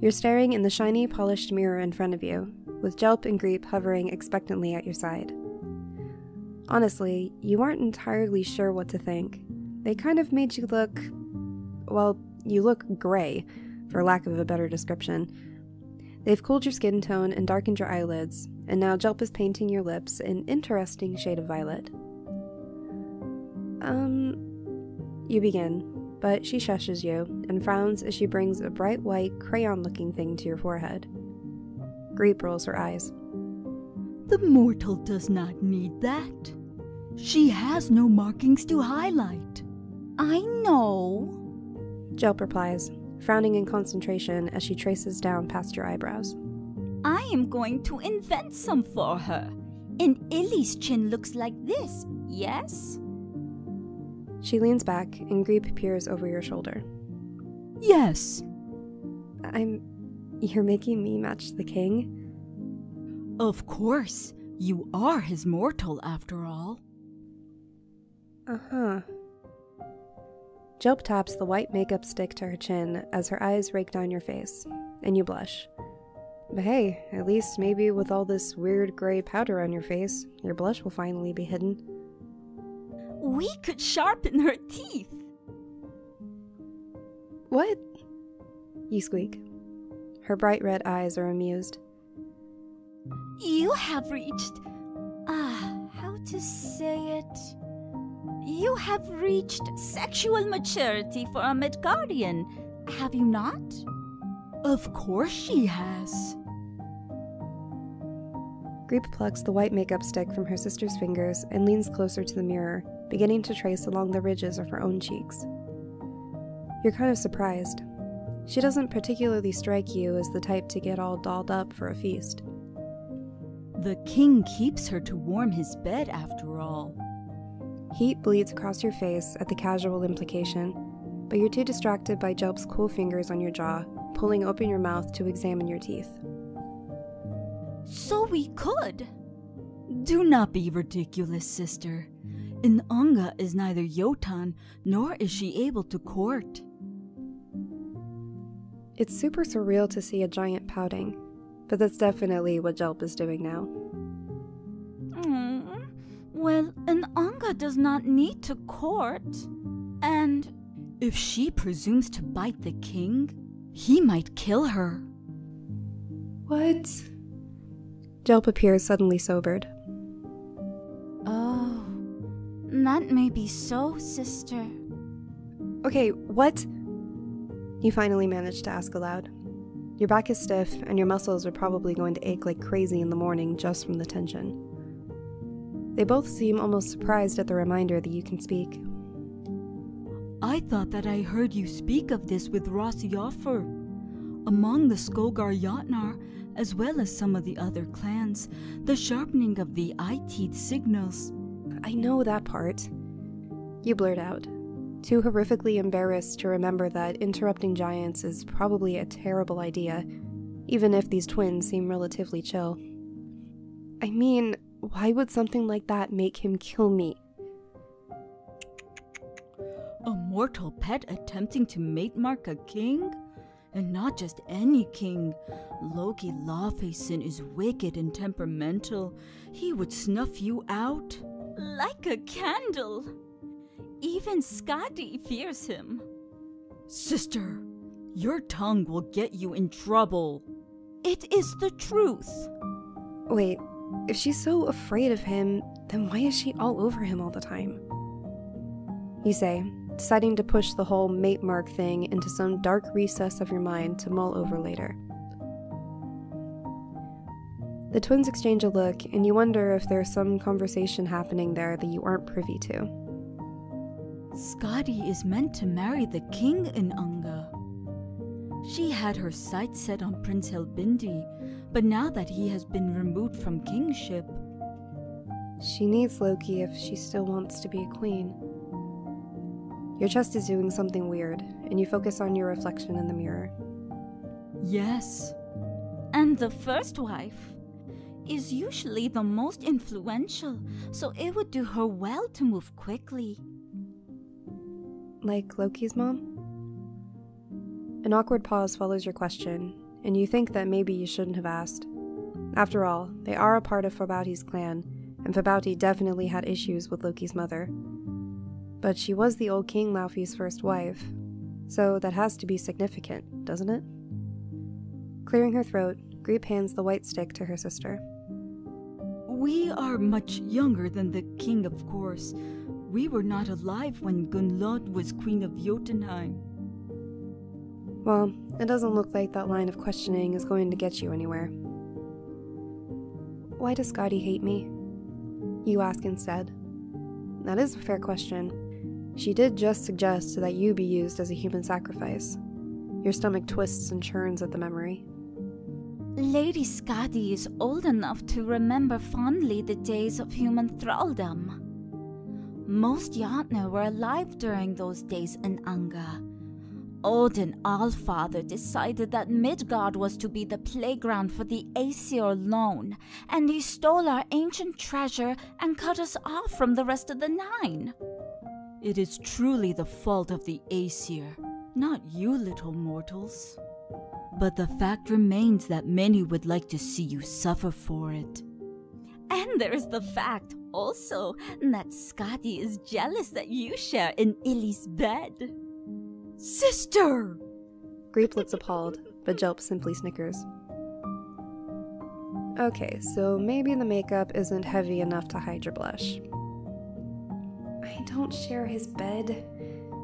You're staring in the shiny, polished mirror in front of you, with Gjalep and Griep hovering expectantly at your side. Honestly, you aren't entirely sure what to think. They kind of made you look... well, you look gray, for lack of a better description. They've cooled your skin tone and darkened your eyelids, and now Gjalep is painting your lips an interesting shade of violet. You begin, but she shushes you and frowns as she brings a bright white crayon-looking thing to your forehead. Griep rolls her eyes. The mortal does not need that. She has no markings to highlight. I know, Gjalep replies, frowning in concentration as she traces down past your eyebrows. I am going to invent some for her. And Illy's chin looks like this, yes? She leans back and Griep peers over your shoulder. Yes. You're making me match the king? Of course. You are his mortal, after all. Uh-huh. Gjalep taps the white makeup stick to her chin as her eyes rake down your face, and you blush. But hey, at least maybe with all this weird gray powder on your face, your blush will finally be hidden. We could sharpen her teeth. What? You squeak. Her bright red eyes are amused. You have reached... how to say it? You have reached sexual maturity for a Midgardian, have you not? Of course she has. Griep plucks the white makeup stick from her sister's fingers and leans closer to the mirror, beginning to trace along the ridges of her own cheeks. You're kind of surprised. She doesn't particularly strike you as the type to get all dolled up for a feast. The king keeps her to warm his bed, after all. Heat bleeds across your face at the casual implication, but you're too distracted by Gjalp's cool fingers on your jaw, pulling open your mouth to examine your teeth. So we could. Do not be ridiculous, sister. Inanga is neither Yotan, nor is she able to court. It's super surreal to see a giant pouting, but that's definitely what Gjalep is doing now. Well, Inanga does not need to court, and... If she presumes to bite the king, he might kill her. What? Gjalep appears suddenly sobered. Oh, that may be so, sister. Okay, what? You finally managed to ask aloud. Your back is stiff, and your muscles are probably going to ache like crazy in the morning just from the tension. They both seem almost surprised at the reminder that you can speak. I thought that I heard you speak of this with Rossioffer. Among the Skogar Jotnar, as well as some of the other clans, the sharpening of the eye-teeth signals. I know that part. You blurt out, too horrifically embarrassed to remember that interrupting giants is probably a terrible idea, even if these twins seem relatively chill. I mean, why would something like that make him kill me? A mortal pet attempting to mate-mark a king? And not just any king. Loki Lawfacin is wicked and temperamental. He would snuff you out. Like a candle. Even Skadi fears him. Sister, your tongue will get you in trouble. It is the truth. Wait, if she's so afraid of him, then why is she all over him all the time? You say, deciding to push the whole mate mark thing into some dark recess of your mind to mull over later. The twins exchange a look, and you wonder if there's some conversation happening there that you aren't privy to. Skadi is meant to marry the king in Unga. She had her sights set on Prince Helbindi, but now that he has been removed from kingship... She needs Loki if she still wants to be a queen. Your chest is doing something weird, and you focus on your reflection in the mirror. Yes. And the first wife is usually the most influential, so it would do her well to move quickly. Like Loki's mom? An awkward pause follows your question, and you think that maybe you shouldn't have asked. After all, they are a part of Fabauti's clan, and Fabauti definitely had issues with Loki's mother. But she was the old King Laufey's first wife, so that has to be significant, doesn't it? Clearing her throat, Griep hands the white stick to her sister. We are much younger than the king, of course. We were not alive when Gunlod was queen of Jotunheim. Well, it doesn't look like that line of questioning is going to get you anywhere. Why does Skadi hate me? You ask instead. That is a fair question. She did just suggest that you be used as a human sacrifice. Your stomach twists and churns at the memory. Lady Skadi is old enough to remember fondly the days of human thraldom. Most Jotnar were alive during those days in Anga. Odin Allfather decided that Midgard was to be the playground for the Aesir alone, and he stole our ancient treasure and cut us off from the rest of the Nine. It is truly the fault of the Aesir, not you little mortals. But the fact remains that many would like to see you suffer for it. And there is the fact, also, that Skadi is jealous that you share in Illy's bed. Sister! Griep looks appalled, but Gjalep simply snickers. Okay, so maybe the makeup isn't heavy enough to hide your blush. I don't share his bed.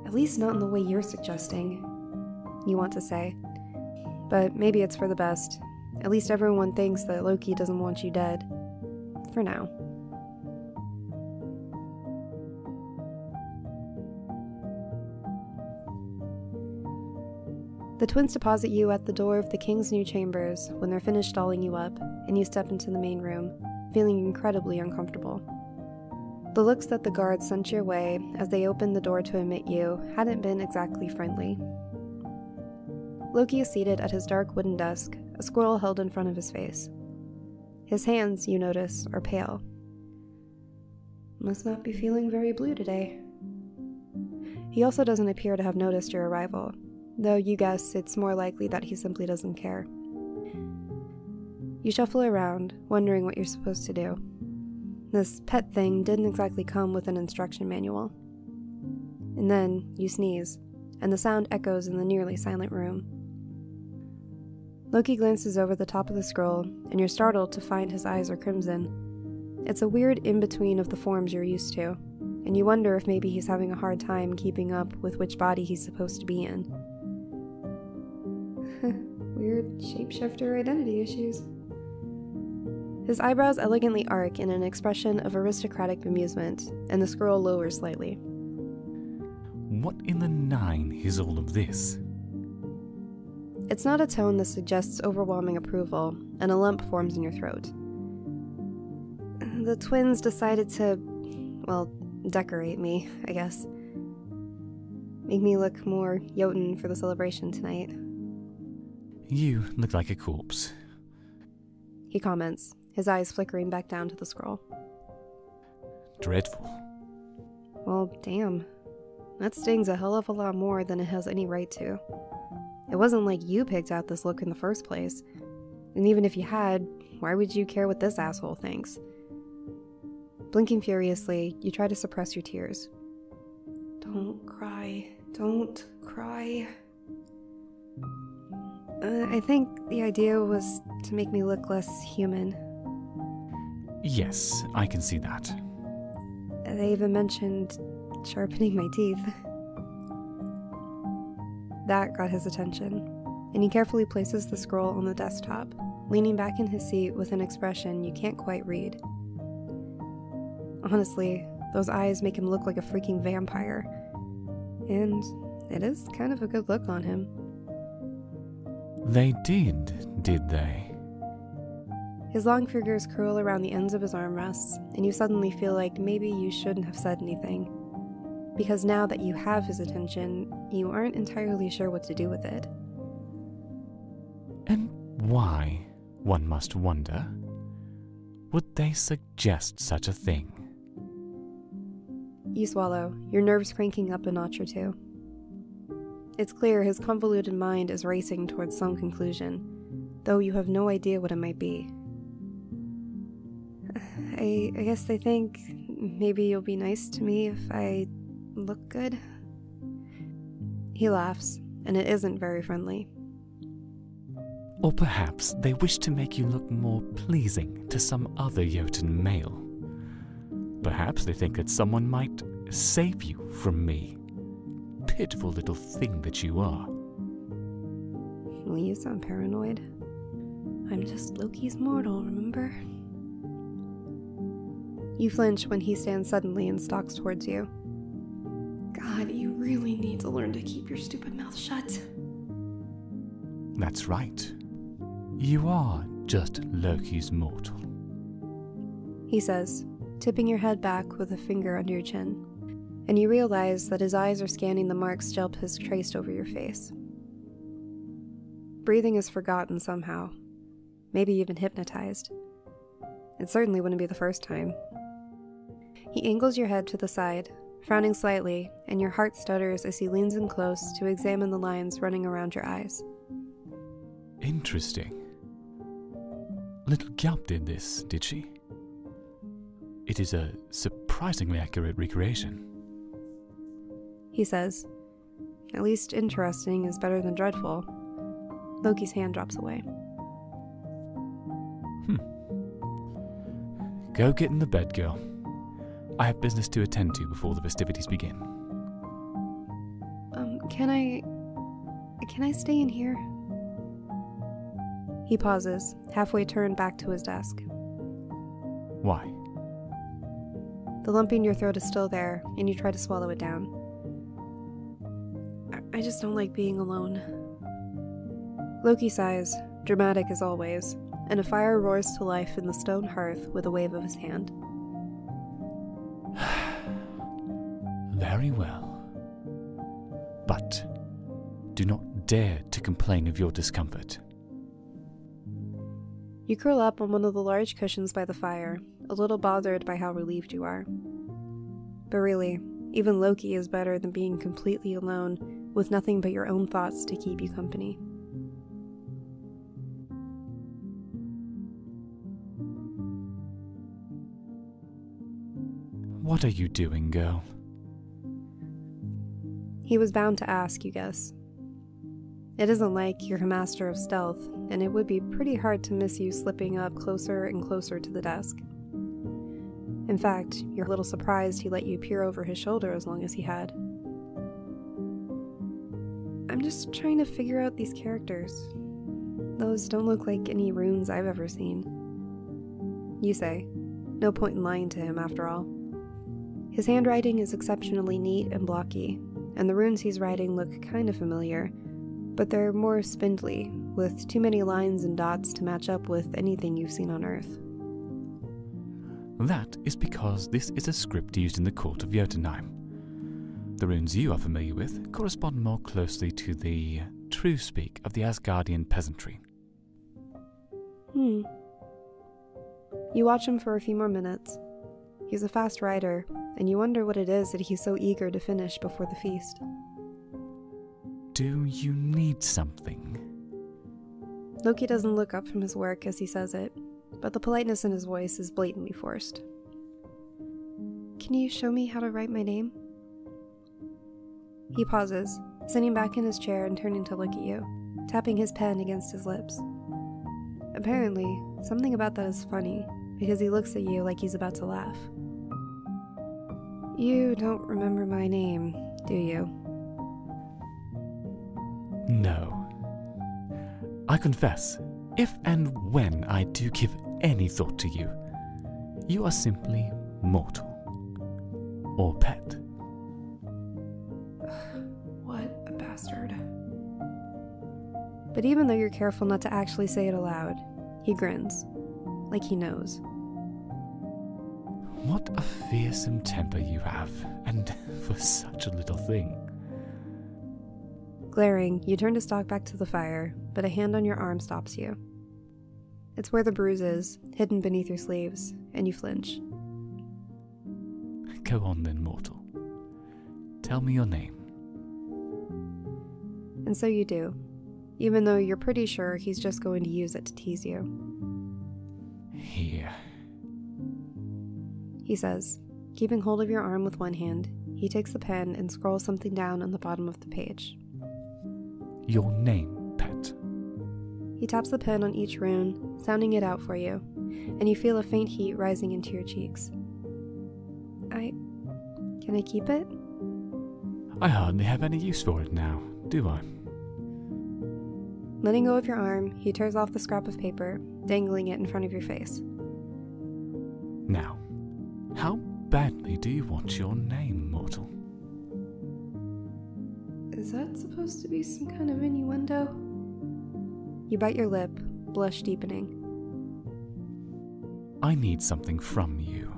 At least not in the way you're suggesting, you want to say. But maybe it's for the best. At least everyone thinks that Loki doesn't want you dead. For now. The twins deposit you at the door of the king's new chambers when they're finished dolling you up, and you step into the main room, feeling incredibly uncomfortable. The looks that the guards sent your way as they opened the door to admit you hadn't been exactly friendly. Loki is seated at his dark wooden desk, a scroll held in front of his face. His hands, you notice, are pale. Must not be feeling very blue today. He also doesn't appear to have noticed your arrival, though you guess it's more likely that he simply doesn't care. You shuffle around, wondering what you're supposed to do. This pet thing didn't exactly come with an instruction manual. And then you sneeze, and the sound echoes in the nearly silent room. Loki glances over the top of the scroll, and you're startled to find his eyes are crimson. It's a weird in-between of the forms you're used to, and you wonder if maybe he's having a hard time keeping up with which body he's supposed to be in. Weird shapeshifter identity issues. His eyebrows elegantly arc in an expression of aristocratic bemusement, and the scroll lowers slightly. What in the nine is all of this? It's not a tone that suggests overwhelming approval, and a lump forms in your throat. The twins decided to, well, decorate me, I guess. Make me look more Jotun for the celebration tonight. You look like a corpse. He comments, his eyes flickering back down to the scroll. Dreadful. Well, damn. That stings a hell of a lot more than it has any right to. It wasn't like you picked out this look in the first place. And even if you had, why would you care what this asshole thinks? Blinking furiously, you try to suppress your tears. Don't cry. Don't cry. I think the idea was to make me look less human. Yes, I can see that. They even mentioned sharpening my teeth. That got his attention, and he carefully places the scroll on the desktop, leaning back in his seat with an expression you can't quite read. Honestly, those eyes make him look like a freaking vampire. And it is kind of a good look on him. They did they? His long fingers curl around the ends of his armrests, and you suddenly feel like maybe you shouldn't have said anything. Because now that you have his attention, you aren't entirely sure what to do with it. And why, one must wonder, would they suggest such a thing? You swallow, your nerves cranking up a notch or two. It's clear his convoluted mind is racing towards some conclusion, though you have no idea what it might be. I guess they think maybe you'll be nice to me if I look good. He laughs, and it isn't very friendly. Or perhaps they wish to make you look more pleasing to some other Jotun male. Perhaps they think that someone might save you from me. Pitiful little thing that you are. Well, you sound paranoid. I'm just Loki's mortal, remember? You flinch when he stands suddenly and stalks towards you. God, you really need to learn to keep your stupid mouth shut. That's right. You are just Loki's mortal, He says, tipping your head back with a finger under your chin, and you realize that his eyes are scanning the marks Gjalep has traced over your face. Breathing is forgotten somehow, maybe even hypnotized. It certainly wouldn't be the first time. He angles your head to the side, frowning slightly, and your heart stutters as he leans in close to examine the lines running around your eyes. Interesting. Little Gjalep did this, did she? It is a surprisingly accurate recreation. He says, at least interesting is better than dreadful. Loki's hand drops away. Go get in the bed, girl. I have business to attend to before the festivities begin. Can I stay in here? He pauses, halfway turned back to his desk. Why? The lump in your throat is still there, and you try to swallow it down. I just don't like being alone. Loki sighs, dramatic as always, and a fire roars to life in the stone hearth with a wave of his hand. Very well. But do not dare to complain of your discomfort. You curl up on one of the large cushions by the fire, a little bothered by how relieved you are. But really, even Loki is better than being completely alone with nothing but your own thoughts to keep you company. What are you doing, girl? He was bound to ask, you guess. It isn't like you're a master of stealth, and it would be pretty hard to miss you slipping up closer and closer to the desk. In fact, you're a little surprised he let you peer over his shoulder as long as he had. I'm just trying to figure out these characters. Those don't look like any runes I've ever seen. You say. No point in lying to him, after all. His handwriting is exceptionally neat and blocky, and the runes he's writing look kind of familiar, but they're more spindly, with too many lines and dots to match up with anything you've seen on Earth. That is because this is a script used in the court of Jotunheim. The runes you are familiar with correspond more closely to the true speak of the Asgardian peasantry. You watch him for a few more minutes. He's a fast writer, and you wonder what it is that he's so eager to finish before the feast. Do you need something? Loki doesn't look up from his work as he says it, but the politeness in his voice is blatantly forced. Can you show me how to write my name? He pauses, sitting back in his chair and turning to look at you, tapping his pen against his lips. Apparently, something about that is funny, because he looks at you like he's about to laugh. You don't remember my name, do you? No. I confess, if and when I do give any thought to you, you are simply mortal. Or pet. What a bastard. But even though you're careful not to actually say it aloud, he grins, like he knows. What a fearsome temper you have, and for such a little thing. Glaring, you turn to stalk back to the fire, but a hand on your arm stops you. It's where the bruise is, hidden beneath your sleeves, and you flinch. Go on then, mortal. Tell me your name. And so you do. even though you're pretty sure he's just going to use it to tease you. Here. He says, keeping hold of your arm with one hand. He takes the pen and scrolls something down on the bottom of the page. Your name, pet. He taps the pen on each rune, sounding it out for you, and you feel a faint heat rising into your cheeks. Can I keep it? I hardly have any use for it now, do I? Letting go of your arm, he tears off the scrap of paper, dangling it in front of your face. Now, how badly do you want your name, mortal? Is that supposed to be some kind of innuendo? You bite your lip, blush deepening. I need something from you.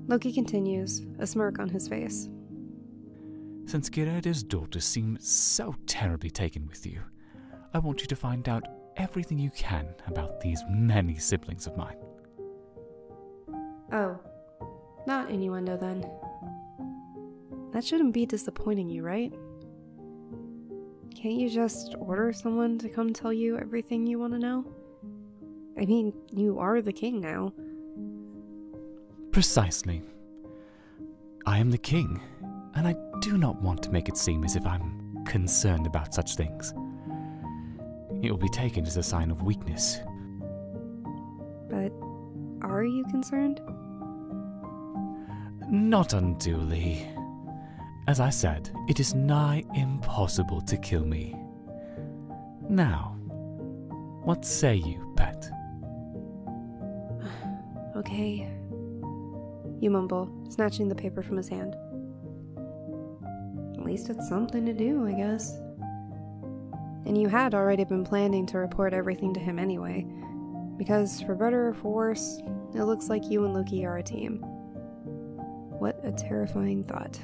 Loki continues, a smirk on his face. Since Gjalep's daughters seem so terribly taken with you, I want you to find out everything you can about these many siblings of mine. Oh, not innuendo then. That shouldn't be disappointing you, right? Can't you just order someone to come tell you everything you want to know? I mean, you are the king now. Precisely. I am the king, and I do not want to make it seem as if I'm concerned about such things. It will be taken as a sign of weakness. But are you concerned? Not unduly. As I said, it is nigh impossible to kill me. Now, what say you, pet? Okay. You mumble, snatching the paper from his hand. At least it's something to do, I guess. And you had already been planning to report everything to him anyway, because for better or for worse, it looks like you and Loki are a team. What a terrifying thought.